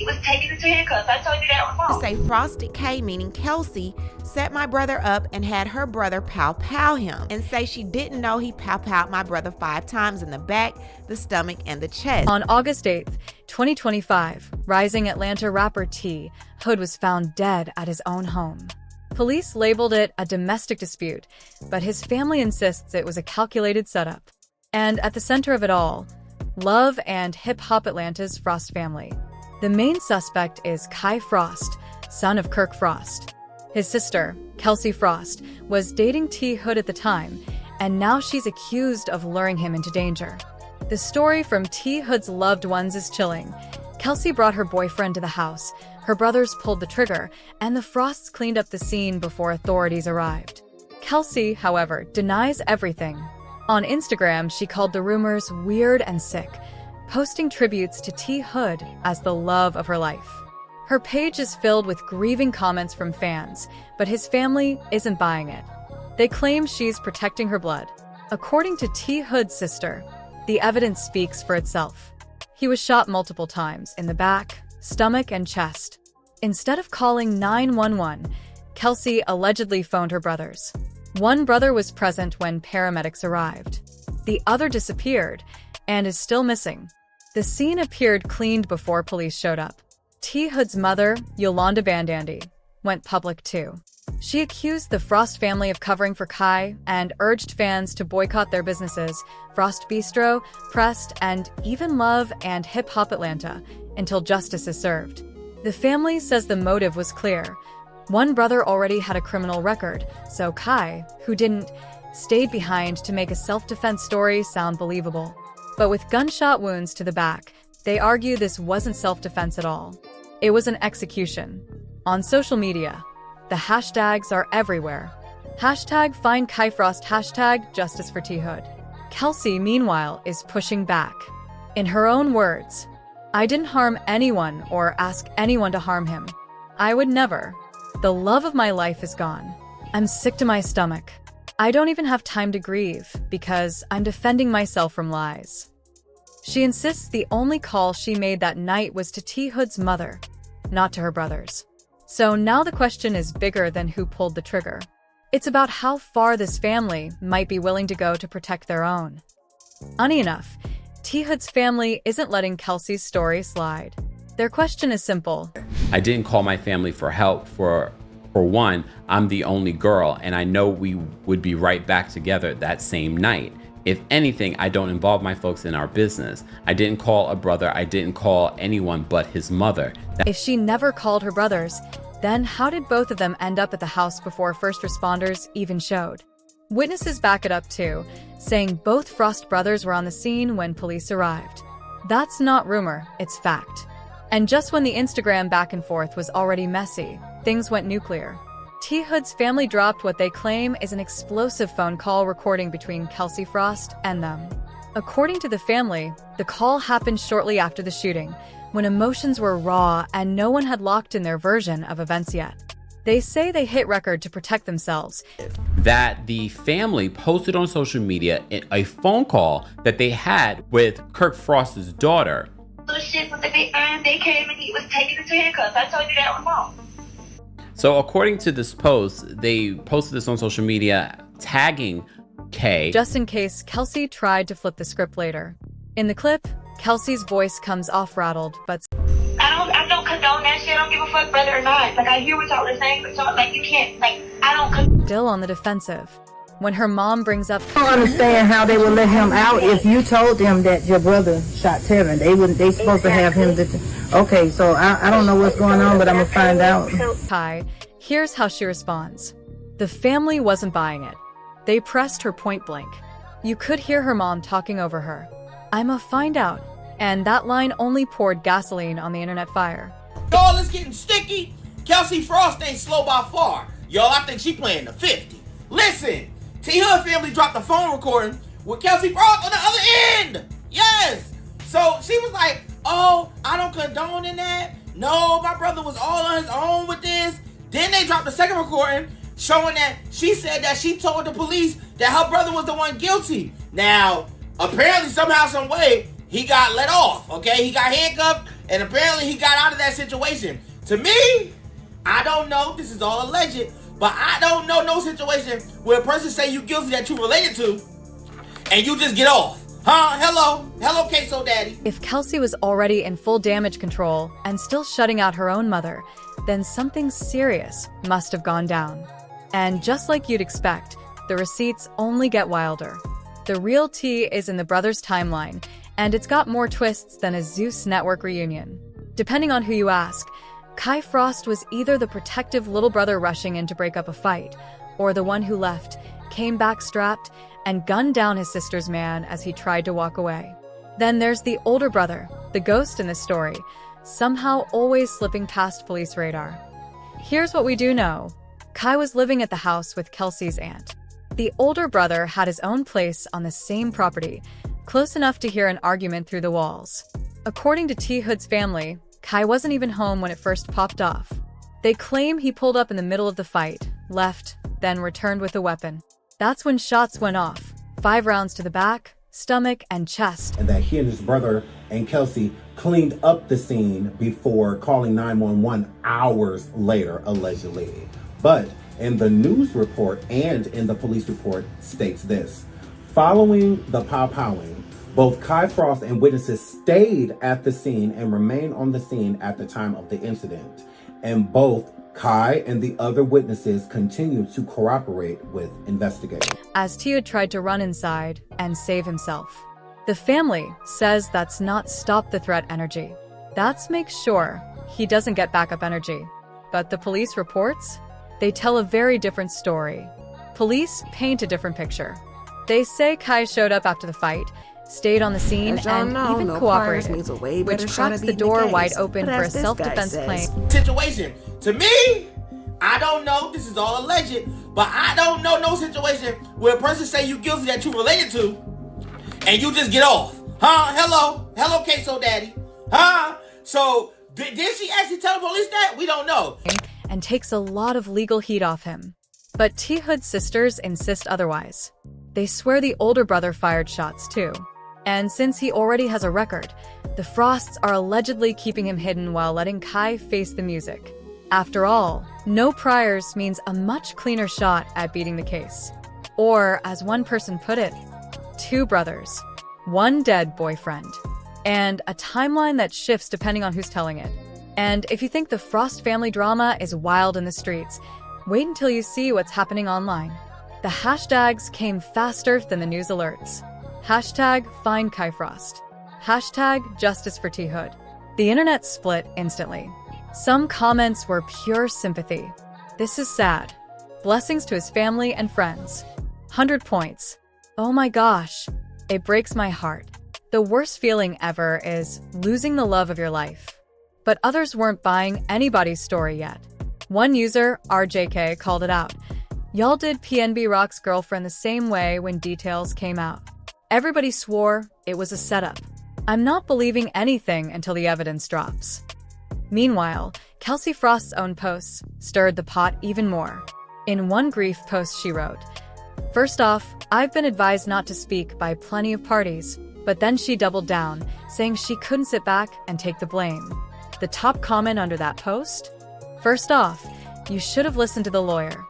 He was taken into handcuffs. I told you that on the phone. Say Frosted K, meaning Kelsey, set my brother up and had her brother pow him, and say she didn't know he powed my brother 5 times in the back, the stomach, and the chest. On August 8th, 2025, rising Atlanta rapper T. Hood was found dead at his own home. Police labeled it a domestic dispute, but his family insists it was a calculated setup. And at the center of it all, love and hip-hop Atlanta's Frost family. The main suspect is Kirk Frost, son of Kirk Frost. His sister, Kelsey Frost, was dating T. Hood at the time, and now she's accused of luring him into danger. The story from T. Hood's loved ones is chilling. Kelsey brought her boyfriend to the house, her brothers pulled the trigger, and the Frosts cleaned up the scene before authorities arrived. Kelsey, however, denies everything. On Instagram, she called the rumors weird and sick, posting tributes to T. Hood as the love of her life. Her page is filled with grieving comments from fans, but his family isn't buying it. They claim she's protecting her blood. According to T. Hood's sister, the evidence speaks for itself. He was shot multiple times in the back, stomach, and chest. Instead of calling 911, Kelsey allegedly phoned her brothers. One brother was present when paramedics arrived. The other disappeared and is still missing. The scene appeared cleaned before police showed up. T. Hood's mother, Yolanda Bandandy, went public too. She accused the Frost family of covering for Kai and urged fans to boycott their businesses, Frost Bistro, Pressed, and even Love and Hip Hop Atlanta, until justice is served. The family says the motive was clear. One brother already had a criminal record, so Kai, who didn't, stayed behind to make a self-defense story sound believable. But with gunshot wounds to the back, they argue this wasn't self-defense at all. It was an execution. On social media, the hashtags are everywhere. Hashtag find Kirk Frost, hashtag justice for T. Hood. Kelsey, meanwhile, is pushing back. In her own words, "I didn't harm anyone or ask anyone to harm him. I would never. The love of my life is gone. I'm sick to my stomach. I don't even have time to grieve because I'm defending myself from lies." She insists the only call she made that night was to T. Hood's mother, not to her brothers. So now the question is bigger than who pulled the trigger. It's about how far this family might be willing to go to protect their own. Funny enough, T. Hood's family isn't letting Kelsey's story slide. Their question is simple. I didn't call my family for help. For one, I'm the only girl, and I know we would be right back together that same night. If anything, I don't involve my folks in our business. I didn't call a brother. I didn't call anyone but his mother. If she never called her brothers, then how did both of them end up at the house before first responders even showed? Witnesses back it up too, saying both Frost brothers were on the scene when police arrived. That's not rumor, it's fact. And just when the Instagram back and forth was already messy, things went nuclear. T. Hood's family dropped what they claim is an explosive phone call recording between Kelsey Frost and them. According to the family, the call happened shortly after the shooting, when emotions were raw and no one had locked in their version of events yet. They say they hit record to protect themselves. That the family posted on social media a phone call that they had with Kirk Frost's daughter. The shit with the big iron, they came and he was taken into handcuffs. I told you that on the phone. So according to this post, they posted this on social media, tagging Kay. Just in case Kelsey tried to flip the script later. In the clip, Kelsey's voice comes off rattled, but I don't condone that shit. I don't give a fuck whether or not. Like, I hear what y'all are saying, but y'all, like, you can't, like, I don't still on the defensive. When her mom brings up, I don't understand how they would let him out if you told them that your brother shot Tevin. They supposed to have him. Okay, so I don't know what's going on, but I'm gonna find out. Kai, here's how she responds. The family wasn't buying it. They pressed her point blank. You could hear her mom talking over her. I'ma find out. And that line only poured gasoline on the internet fire. Y'all, it's getting sticky. Kelsey Frost ain't slow by far. Y'all, I think she playing the 50. Listen, T. Hood family dropped the phone recording with Kelsey Frost on the other end. Yes. So she was like, oh, I don't condone in that. No, my brother was all on his own with this. Then they dropped the second recording showing that she said that she told the police that her brother was the one guilty. Now, apparently, somehow, some way, he got let off, okay? He got handcuffed And apparently he got out of that situation. To me, I don't know, this is all alleged, but I don't know no situation where a person say you guilty that you related to, and you just get off. Huh? Hello, queso daddy. If Kelsey was already in full damage control and still shutting out her own mother, then something serious must have gone down. And just like you'd expect, the receipts only get wilder. The real tea is in the brothers' timeline, and it's got more twists than a Zeus Network reunion. Depending on who you ask, Kirk Frost was either the protective little brother rushing in to break up a fight, or the one who left, came back strapped, and gunned down his sister's man as he tried to walk away. Then there's the older brother, the ghost in this story, somehow always slipping past police radar. Here's what we do know. Kai was living at the house with Kelsey's aunt. The older brother had his own place on the same property, close enough to hear an argument through the walls. According to T. Hood's family, Kai wasn't even home when it first popped off. They claim he pulled up in the middle of the fight, left, then returned with a weapon. That's when shots went off, 5 rounds to the back, stomach, and chest. And that he and his brother and Kelsey cleaned up the scene before calling 911 hours later, allegedly. But in the news report and in the police report states this: following the pow-powing, both Kirk Frost and witnesses stayed at the scene and remained on the scene at the time of the incident. And both Kai and the other witnesses continued to cooperate with investigators. As Tia tried to run inside and save himself. The family says that's not stop the threat energy. That's make sure he doesn't get backup energy. But the police reports? They tell a very different story. Police paint a different picture. They say Kai showed up after the fight, stayed on the scene, and even cooperated, which cracks the door wide open for a self-defense claim. Situation. To me, I don't know, this is all alleged, but I don't know no situation where a person say you guilty that you related to, and you just get off. Huh? Hello, queso daddy. Huh? So, did she actually tell the police that? We don't know. And takes a lot of legal heat off him. But T. Hood's sisters insist otherwise. They swear the older brother fired shots too. And since he already has a record, the Frosts are allegedly keeping him hidden while letting Kai face the music. After all, no priors means a much cleaner shot at beating the case. Or, as one person put it, 2 brothers, 1 dead boyfriend, and a timeline that shifts depending on who's telling it. And if you think the Frost family drama is wild in the streets, wait until you see what's happening online. The hashtags came faster than the news alerts. Hashtag find Kirk Frost. Hashtag justice for T. Hood. The internet split instantly. Some comments were pure sympathy. This is sad. Blessings to his family and friends. 100 points. Oh my gosh. It breaks my heart. The worst feeling ever is losing the love of your life. But others weren't buying anybody's story yet. One user, RJK, called it out. Y'all did PNB Rock's girlfriend the same way when details came out. Everybody swore it was a setup. I'm not believing anything until the evidence drops. Meanwhile, Kelsey Frost's own posts stirred the pot even more. In one grief post she wrote, "First off, I've been advised not to speak by plenty of parties," but then she doubled down, saying she couldn't sit back and take the blame. The top comment under that post? "First off, you should have listened to the lawyer."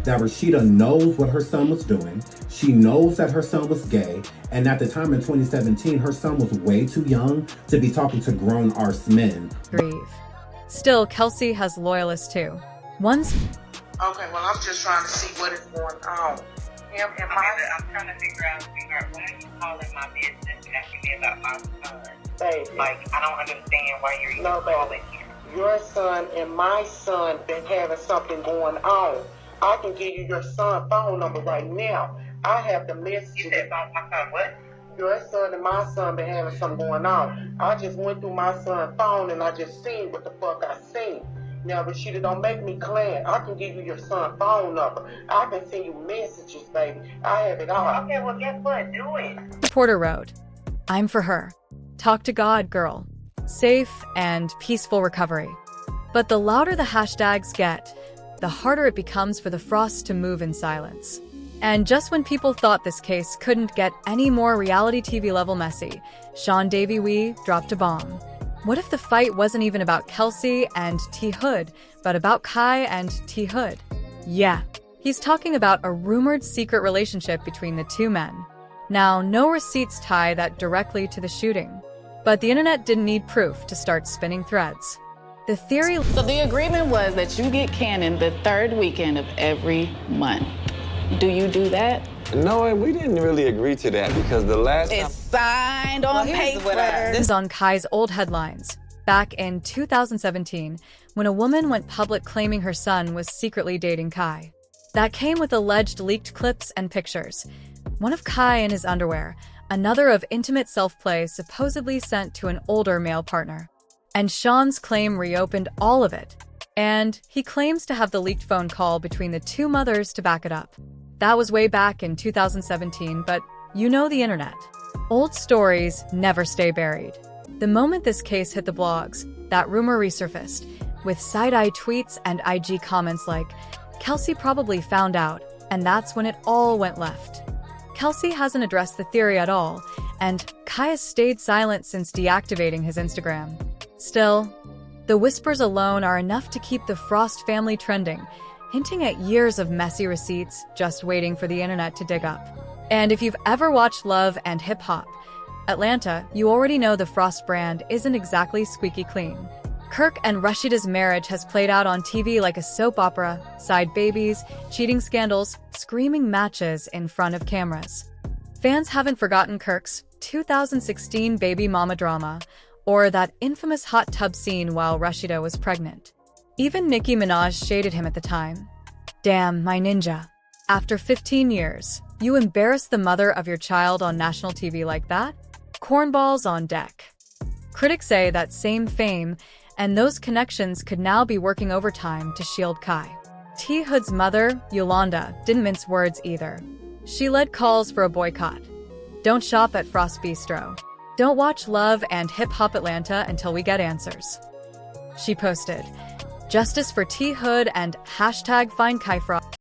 That Rashida knows what her son was doing. She knows that her son was gay. And at the time in 2017, her son was way too young to be talking to grown arse men. Grieve. Still, Kelsey has loyalists too. One's Okay, well, I'm just trying to see what is going on. I'm trying to figure out why are you calling my business asking me about my son? Baby. Like, I don't understand why you're even No, baby. calling here. Your son and my son been having something going on. I can give you your son's phone number right now. I have the messages. You said about my son, what? Your son and my son been having something going on. I just went through my son's phone and I just seen what the fuck I seen. Now, Rashida, don't make me glad. I can give you your son's phone number. I can send you messages, baby. I have it all. Okay, well, guess what? Do it. reporter wrote, "I'm for her. Talk to God, girl. Safe and peaceful recovery." But the louder the hashtags get, the harder it becomes for the Frosts to move in silence. And just when people thought this case couldn't get any more reality TV level messy, Sean Davy Wee dropped a bomb. What if the fight wasn't even about Kelsey and T. Hood, but about Kai and T. Hood? Yeah, he's talking about a rumored secret relationship between the two men. Now, no receipts tie that directly to the shooting, but the internet didn't need proof to start spinning threads. The theory... So the agreement was that you get Cannon the third weekend of every month. Do you do that? No, we didn't really agree to that because the last It's signed on paper. This is on Kai's old headlines. Back in 2017, when a woman went public claiming her son was secretly dating Kai. That came with alleged leaked clips and pictures. One of Kai in his underwear, another of intimate self-play supposedly sent to an older male partner. And Sean's claim reopened all of it. And he claims to have the leaked phone call between the two mothers to back it up. That was way back in 2017, but you know the internet. Old stories never stay buried. The moment this case hit the blogs, that rumor resurfaced, with side-eye tweets and IG comments like, Kelsey probably found out, and that's when it all went left. Kelsey hasn't addressed the theory at all, and Kai has stayed silent since deactivating his Instagram. Still, the whispers alone are enough to keep the Frost family trending, hinting at years of messy receipts just waiting for the internet to dig up. And if you've ever watched Love and Hip Hop Atlanta, you already know the Frost brand isn't exactly squeaky clean. Kirk and Rashida's marriage has played out on TV like a soap opera, side babies, cheating scandals, screaming matches in front of cameras. Fans haven't forgotten Kirk's 2016 baby mama drama, or that infamous hot tub scene while Rashida was pregnant. Even Nicki Minaj shaded him at the time. Damn, my ninja. After 15 years, you embarrassed the mother of your child on national TV like that? Cornballs on deck. Critics say that same fame and those connections could now be working overtime to shield Kai. T. Hood's mother, Yolanda, didn't mince words either. She led calls for a boycott. Don't shop at Frost Bistro. Don't watch Love and Hip Hop Atlanta until we get answers. She posted, Justice for T. Hood and #FindKaiFrost.